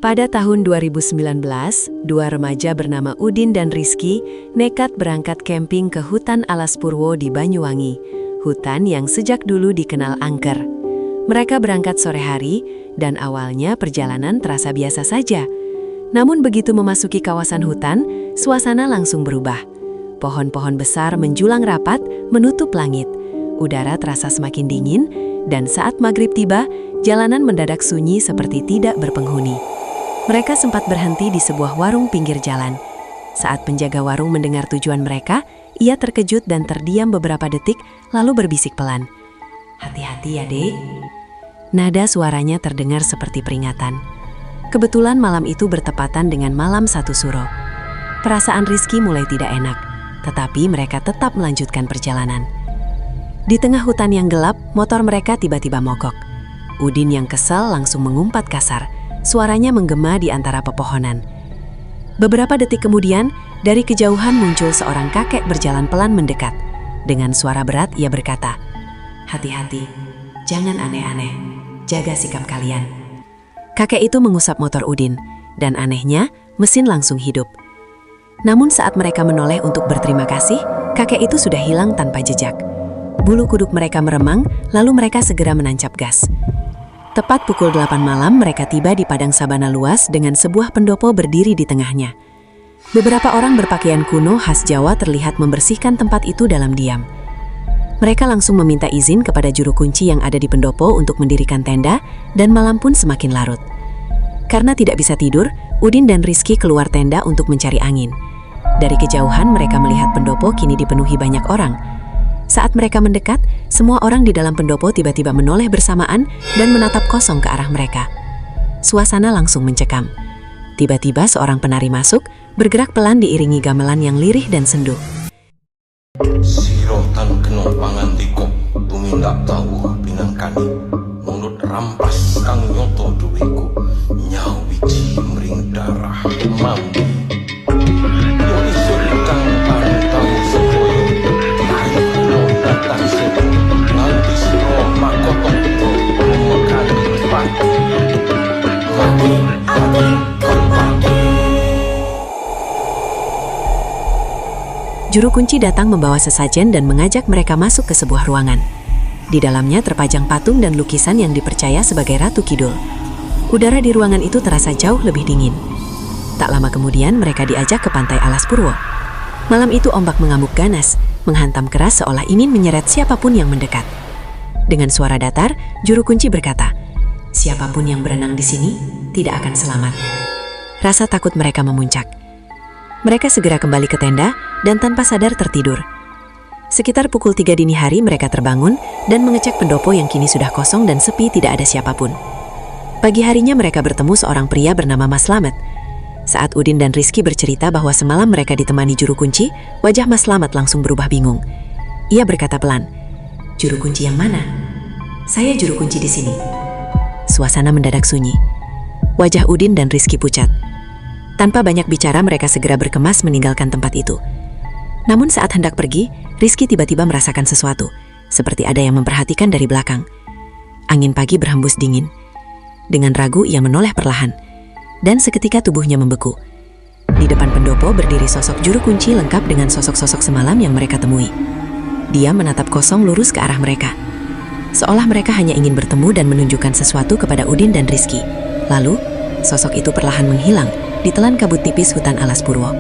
Pada tahun 2019, dua remaja bernama Udin dan Rizky nekat berangkat camping ke hutan Alas Purwo di Banyuwangi, hutan yang sejak dulu dikenal angker. Mereka berangkat sore hari, dan awalnya perjalanan terasa biasa saja. Namun begitu memasuki kawasan hutan, suasana langsung berubah. Pohon-pohon besar menjulang rapat, menutup langit. Udara terasa semakin dingin, dan saat maghrib tiba, jalanan mendadak sunyi seperti tidak berpenghuni. Mereka sempat berhenti di sebuah warung pinggir jalan. Saat penjaga warung mendengar tujuan mereka, ia terkejut dan terdiam beberapa detik, lalu berbisik pelan. "Hati-hati ya, Dek." Nada suaranya terdengar seperti peringatan. Kebetulan malam itu bertepatan dengan malam 1 Suro. Perasaan Rizky mulai tidak enak, tetapi mereka tetap melanjutkan perjalanan. Di tengah hutan yang gelap, motor mereka tiba-tiba mogok. Udin yang kesal langsung mengumpat kasar. Suaranya menggema di antara pepohonan. Beberapa detik kemudian, dari kejauhan muncul seorang kakek berjalan pelan mendekat. Dengan suara berat ia berkata, "Hati-hati, jangan aneh-aneh, jaga sikap kalian." Kakek itu mengusap motor Udin, dan anehnya, mesin langsung hidup. Namun saat mereka menoleh untuk berterima kasih, kakek itu sudah hilang tanpa jejak. Bulu kuduk mereka meremang, lalu mereka segera menancap gas. Tepat pukul 8 malam mereka tiba di padang sabana luas dengan sebuah pendopo berdiri di tengahnya. Beberapa orang berpakaian kuno khas Jawa terlihat membersihkan tempat itu dalam diam. Mereka langsung meminta izin kepada juru kunci yang ada di pendopo untuk mendirikan tenda, dan malam pun semakin larut. Karena tidak bisa tidur, Udin dan Rizky keluar tenda untuk mencari angin. Dari kejauhan mereka melihat pendopo kini dipenuhi banyak orang. Saat mereka mendekat, semua orang di dalam pendopo tiba-tiba menoleh bersamaan dan menatap kosong ke arah mereka. Suasana langsung mencekam. Tiba-tiba seorang penari masuk, bergerak pelan diiringi gamelan yang lirih dan sendu. Siro tan keno pangantiko, tumindak tahu pinangkani, mulut rampas kang nyoto duwiku, nyau biji mering darah mampu. Yo iso kang pantau sedoyo, ayo lo datang sini, nganti siro makotong to, memekan pati, mati kepati. Juru kunci datang membawa sesajen dan mengajak mereka masuk ke sebuah ruangan. Di dalamnya terpajang patung dan lukisan yang dipercaya sebagai Ratu Kidul. Udara di ruangan itu terasa jauh lebih dingin. Tak lama kemudian mereka diajak ke pantai Alas Purwo. Malam itu ombak mengamuk ganas, menghantam keras seolah ingin menyeret siapapun yang mendekat. Dengan suara datar, juru kunci berkata, "Siapapun yang berenang di sini tidak akan selamat." Rasa takut mereka memuncak. Mereka segera kembali ke tenda dan tanpa sadar tertidur. Sekitar pukul 3 dini hari mereka terbangun dan mengecek pendopo yang kini sudah kosong dan sepi, tidak ada siapapun. Pagi harinya mereka bertemu seorang pria bernama Mas Slamet. Saat Udin dan Rizky bercerita bahwa semalam mereka ditemani juru kunci, wajah Mas Slamet langsung berubah bingung. Ia berkata pelan, "Juru kunci yang mana?" "Saya juru kunci di sini." Suasana mendadak sunyi. Wajah Udin dan Rizky pucat. Tanpa banyak bicara mereka segera berkemas meninggalkan tempat itu. Namun saat hendak pergi, Rizky tiba-tiba merasakan sesuatu, seperti ada yang memperhatikan dari belakang. Angin pagi berhembus dingin. Dengan ragu ia menoleh perlahan, dan seketika tubuhnya membeku. Di depan pendopo berdiri sosok juru kunci lengkap dengan sosok-sosok semalam yang mereka temui. Dia menatap kosong lurus ke arah mereka, seolah mereka hanya ingin bertemu dan menunjukkan sesuatu kepada Udin dan Rizky. Lalu, sosok itu perlahan menghilang ditelan kabut tipis hutan Alas Purwo.